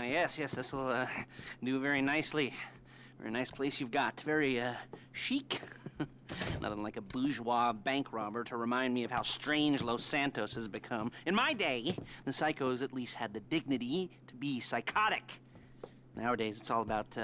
Yes, this will do very nicely. Very nice place you've got. Very chic. Nothing like a bourgeois bank robber to remind me of how strange Los Santos has become. In my day, the psychos at least had the dignity to be psychotic. Nowadays, it's all about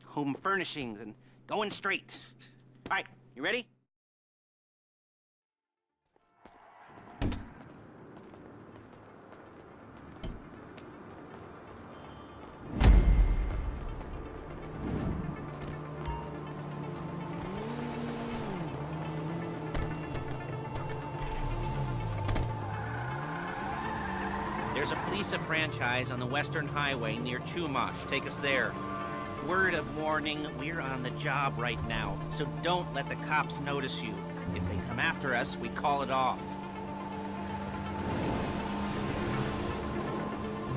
home furnishings and going straight. All right, you ready? There's a Flecca franchise on the Western Highway near Chumash. Take us there. Word of warning, we're on the job right now, so don't let the cops notice you. If they come after us, we call it off.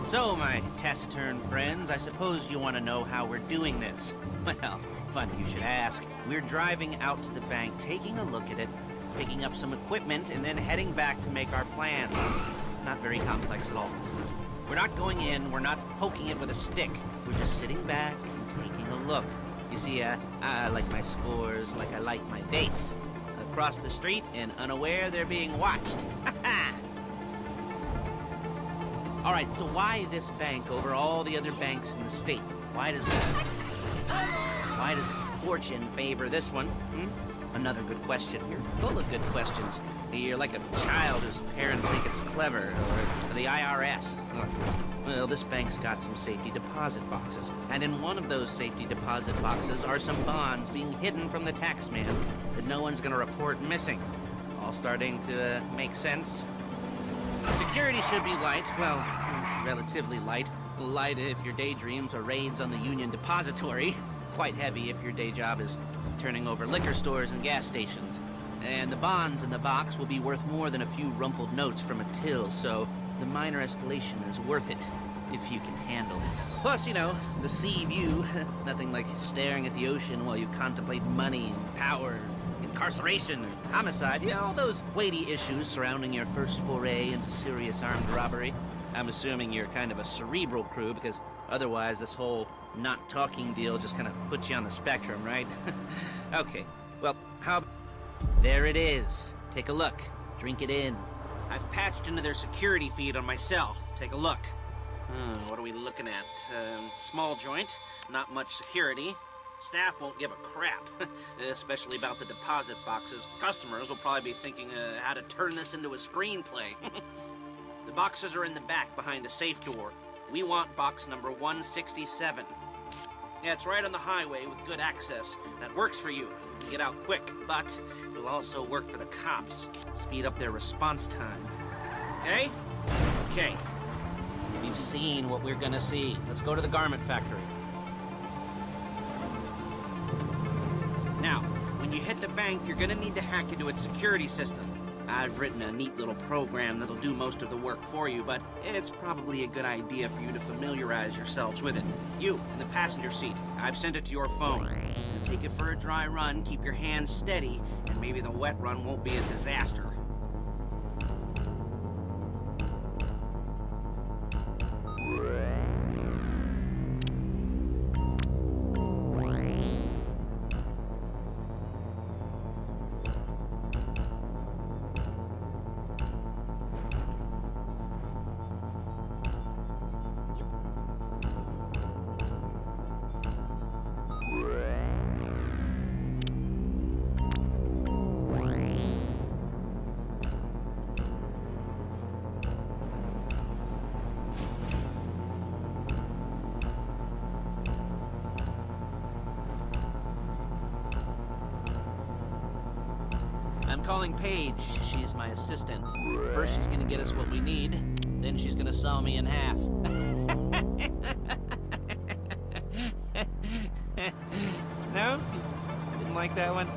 So, my taciturn friends, I suppose you want to know how we're doing this. Well, funny you should ask. We're driving out to the bank, taking a look at it, picking up some equipment, and then heading back to make our plans. Not very complex at all. We're not going in, we're not poking it with a stick. We're just sitting back and taking a look. You see, I like my scores like I like my dates. Across the street and unaware they're being watched. All right, so why this bank over all the other banks in the state? Why does fortune favor this one? Another good question. You're full of good questions. You're like a child whose parents think it's clever, or the IRS. Well, this bank's got some safety deposit boxes, and in one of those safety deposit boxes are some bonds being hidden from the taxman that no one's gonna report missing. All starting to make sense? Security should be light, well, relatively light. Light if your daydreams are raids on the Union Depository. Quite heavy if your day job is turning over liquor stores and gas stations. And the bonds in the box will be worth more than a few rumpled notes from a till, so the minor escalation is worth it, if you can handle it. Plus, you know, the sea view, nothing like staring at the ocean while you contemplate money and power, incarceration, and homicide, you know, all those weighty issues surrounding your first foray into serious armed robbery. I'm assuming you're kind of a cerebral crew, because otherwise this whole not talking deal just kind of puts you on the spectrum, right? Okay, well, how... There it is. Take a look. Drink it in. I've patched into their security feed on my cell. Take a look. What are we looking at? Small joint, not much security. Staff won't give a crap, especially about the deposit boxes. Customers will probably be thinking how to turn this into a screenplay. The boxes are in the back behind a safe door. We want box number 167. Yeah, it's right on the highway with good access. That works for you. Get out quick, but it'll also work for the cops. Speed up their response time. Okay? Okay. We've seen what we're gonna see. Let's go to the garment factory. Now, when you hit the bank, you're gonna need to hack into its security system. I've written a neat little program that'll do most of the work for you, but it's probably a good idea for you to familiarize yourselves with it. You, in the passenger seat, I've sent it to your phone. Take it for a dry run, keep your hands steady, and maybe the wet run won't be a disaster. I'm calling Paige. She's my assistant. First she's gonna get us what we need, then she's gonna saw me in half. No? Didn't like that one?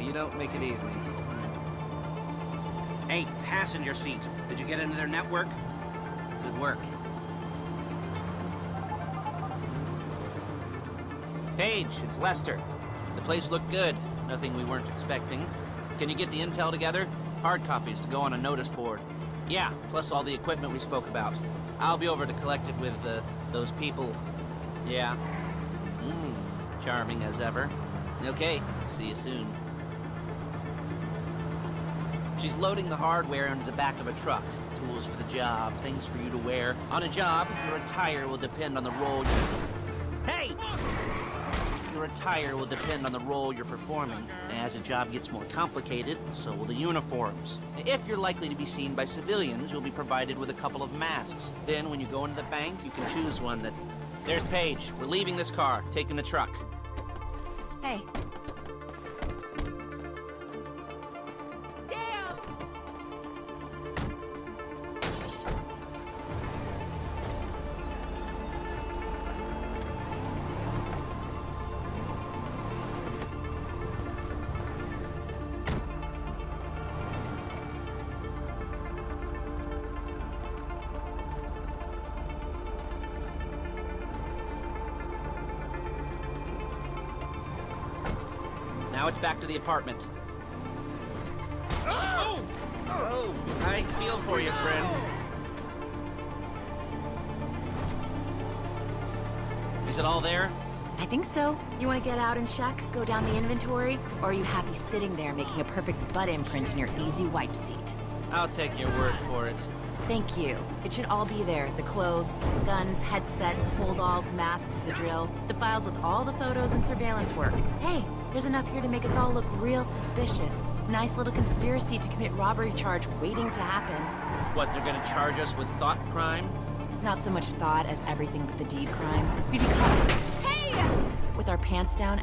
You don't make it easy. Hey, passenger seat. Did you get into their network? Good work. Paige, it's Lester. The place looked good. Nothing we weren't expecting. Can you get the intel together? Hard copies to go on a notice board. Yeah, plus all the equipment we spoke about. I'll be over to collect it with, those people. Yeah. Charming as ever. Okay, see you soon. She's loading the hardware into the back of a truck. Tools for the job, things for you to wear. On a job, your attire will depend on the role Hey! Your attire will depend on the role you're performing. As the job gets more complicated, so will the uniforms. If you're likely to be seen by civilians, you'll be provided with a couple of masks. Then, when you go into the bank, you can choose one that... There's Paige. We're leaving this car, taking the truck. Hey. Now it's back to the apartment. Oh! I feel for you, friend. Is it all there? I think so. You want to get out and check? Go down the inventory? Or are you happy sitting there making a perfect butt imprint in your easy wipe seat? I'll take your word for it. Thank you. It should all be there. The clothes, guns, headsets, holdalls, masks, the drill. The files with all the photos and surveillance work. Hey, there's enough here to make us all look real suspicious. Nice little conspiracy to commit robbery charge waiting to happen. What, they're gonna charge us with thought crime? Not so much thought as everything but the deed crime. We'd be caught... Hey! With our pants down...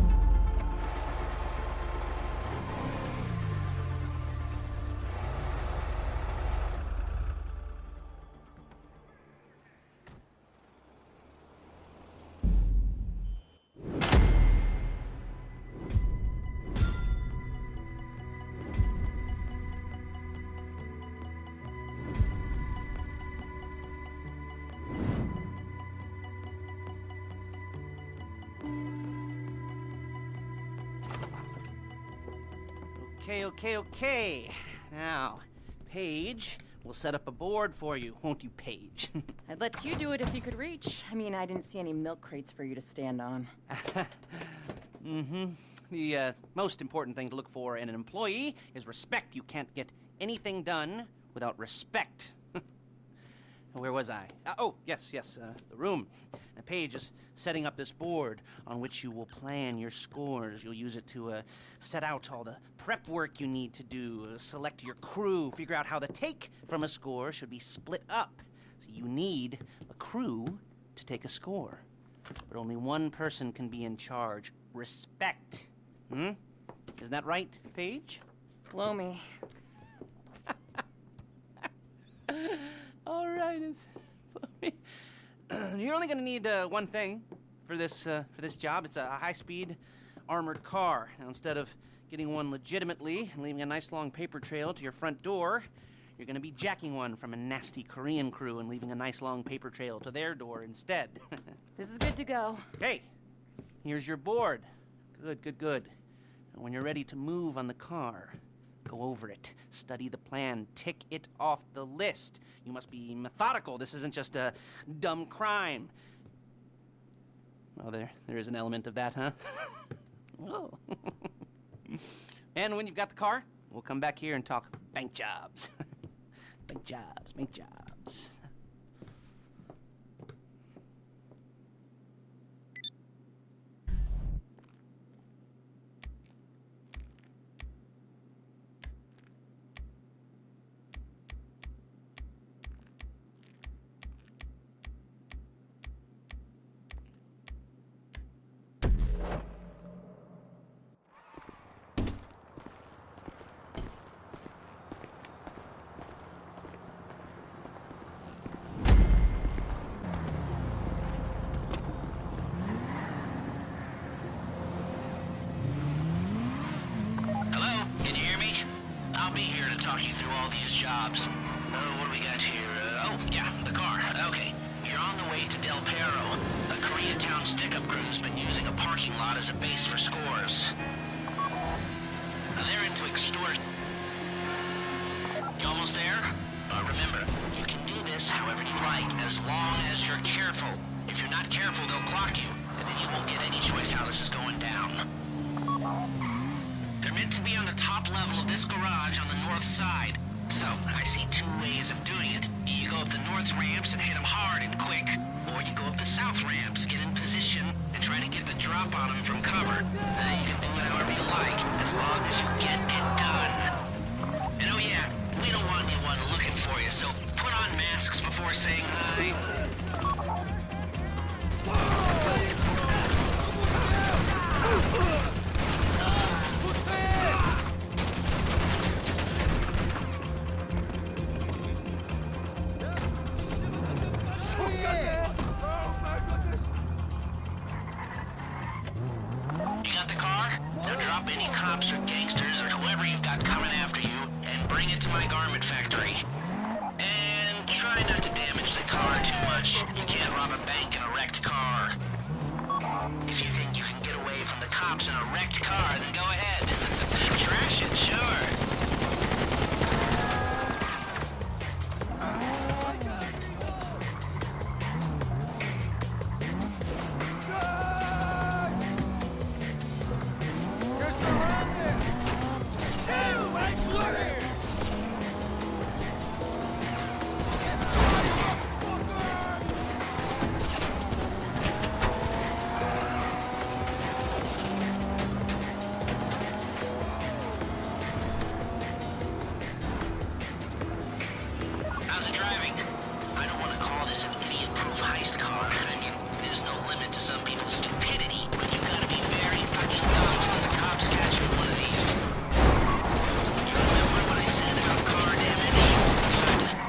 Okay. Now, Paige, we'll set up a board for you, won't you, Paige? I'd let you do it if you could reach. I mean, I didn't see any milk crates for you to stand on. The most important thing to look for in an employee is respect. You can't get anything done without respect. Where was I? Yes, the room. Paige is setting up this board on which you will plan your scores. You'll use it to set out all the prep work you need to do, select your crew, figure out how the take from a score should be split up. So you need a crew to take a score. But only one person can be in charge. Respect. Isn't that right, Paige? Blow me. All right, you're only going to need one thing for this job. It's a high-speed armored car. Now, instead of getting one legitimately and leaving a nice long paper trail to your front door, you're going to be jacking one from a nasty Korean crew and leaving a nice long paper trail to their door instead. This is good to go. Okay, here's your board. Good. And when you're ready to move on the car, go over it, study the plan, tick it off the list. You must be methodical. This isn't just a dumb crime. Well, there is an element of that, huh? Whoa. And when you've got the car, we'll come back here and talk bank jobs. Bank jobs. I'll be here to talk you through all these jobs. What do we got here? The car. Okay. You're on the way to Del Perro. A Koreatown stick-up crew's been using a parking lot as a base for scores. They're into extortion. You almost there? Remember, you can do this however you like, as long as you're careful. If you're not careful, they'll clock you, and then you won't get any choice how this is going down. They're meant to be on the top level of this garage on the north side. So, I see two ways of doing it. You go up the north ramps and hit them hard and quick, or you go up the south ramps, get in position, and try to get the drop on them from cover. You can do it however you like, as long as you get it done. And oh yeah, we don't want anyone looking for you, so put on masks before saying hi. You got the car? Now drop any cops or gangsters or whoever you've got coming after you and bring it to my garment factory. And try not to damage the car too much. You can't rob a bank in a wrecked car. If you think you can get away from the cops in a wrecked car, then go ahead. Trash it, sure. How's it driving? I don't want to call this an idiot-proof heist car. I mean, there's no limit to some people's stupidity, but you've got to be very fucking dumb to let the cops catch you in one of these. You remember what I said about car damage? Good.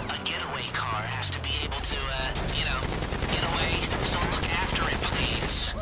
A getaway car has to be able to, get away, so look after it, please.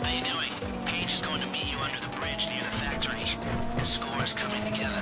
How you doing? Paige is going to meet you under the bridge near the factory. The score is coming together.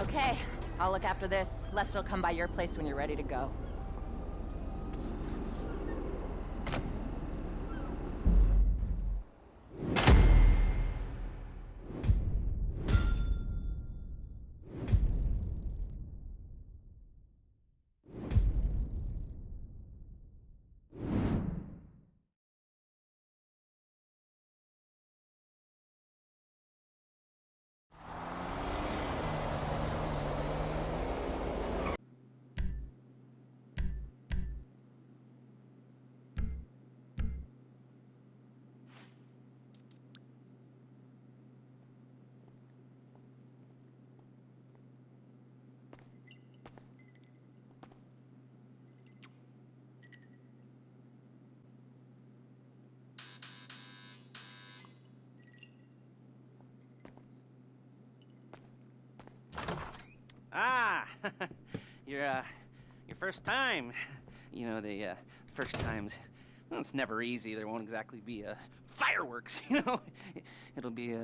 Okay, I'll look after this. Lester will come by your place when you're ready to go. Your first time. You know, the first times, well, it's never easy. There won't exactly be fireworks, you know? It'll be.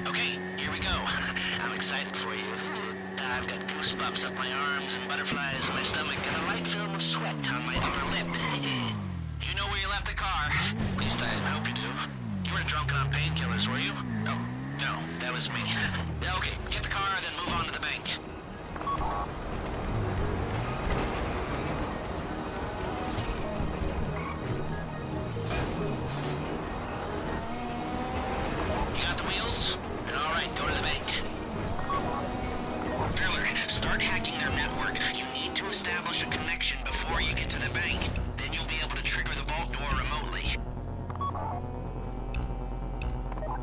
Okay, here we go. I'm excited for you. I've got goosebumps up my arms and butterflies in my stomach and a light film of sweat on my upper lip. You know where you left the car? At least I hope you do. You weren't drunk on painkillers, were you? Oh, no, that was me. Okay, get the car, then move on to the bank. You got the wheels? All right, go to the bank. Driller, start hacking their network. You need to establish a connection before you get to the bank. Then you'll be able to trigger the vault door remotely.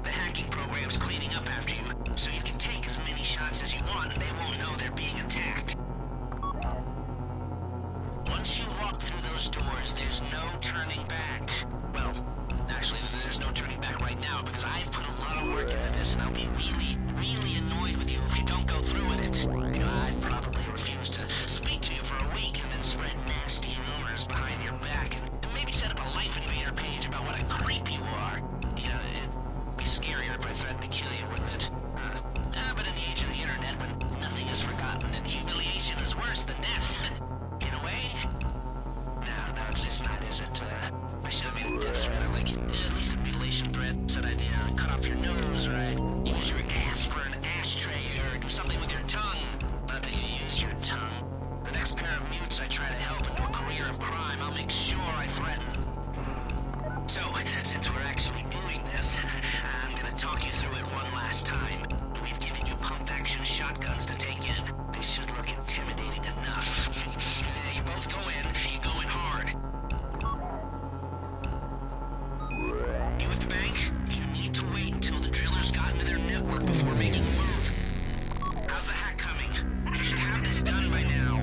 The hacking program's cleaning up after you, so you can take as many shots as you want and they won't know they're being attacked. Once you walk through those doors, there's no turning back. Well, actually, there's no turning back right now because I've put a lot of work into this and I'll be really, really annoyed with you if you don't go through with it. You know, I'd probably refuse to speak to you for a week and then spread nasty rumors behind your back and maybe set up a Life Invader page about what a creep you are. You know, it'd be scarier if I threatened to kill you, wouldn't it? But in the age of the internet, when nothing is forgotten and humiliation is worse than death, in a way? No, it's not, is it? I should have made a death threat, or like, at least a mutilation threat. Said I'd, cut off your nose, or I'd use your ass for an ashtray, or do something with your tongue. Not that you use your tongue. The next pair of mutes I try to help into a career of crime, I'll make sure I threaten. So, since we're actually doing this, I'm gonna talk you through it one last time. We've given you pump-action shotguns to take in. They should look intimidating enough. You both go in, you go in hard. You at the bank? You need to wait until the drillers got into their network before making a move. How's the hack coming? You should have this done by now.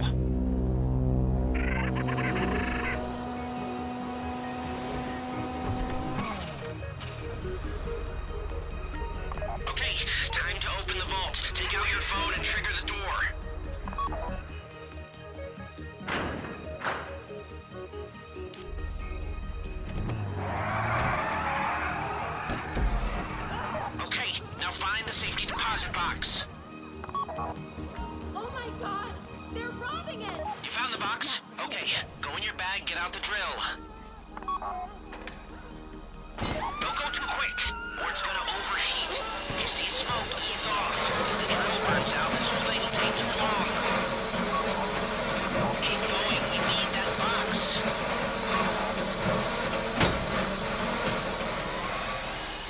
Okay, time to open the vault. Take out your phone and trigger the door. Okay, now find the safety deposit box. Oh my god! They're robbing it! You found the box? Okay, go in your bag, get out the drill. Don't go too quick, or it's gonna overheat. If you see smoke, ease off. If the drill burns out, this whole thing will take too long. Keep going, we need that box.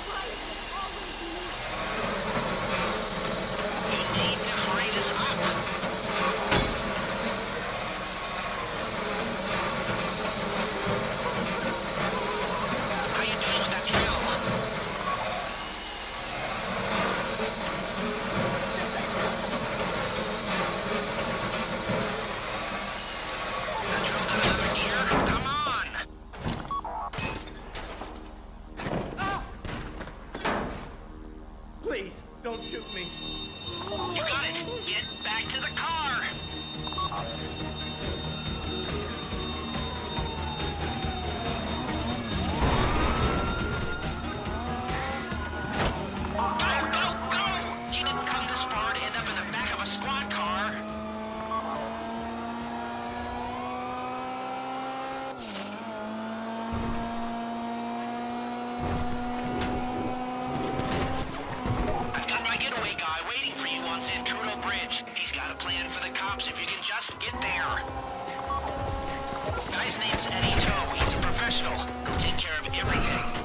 Why is it always me? You need to hurry this up. stops if you can just get there. Guy's name's Elit. He's a professional. He'll take care of everything.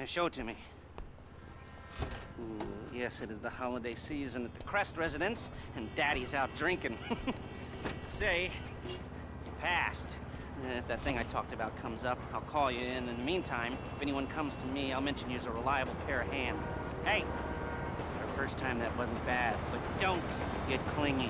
Show it to me. Ooh, yes, it is the holiday season at the Crest residence, and Daddy's out drinking. Say, you passed. If that thing I talked about comes up, I'll call you in. In the meantime, if anyone comes to me, I'll mention you as a reliable pair of hands. Hey, our first time that wasn't bad, but don't get clingy.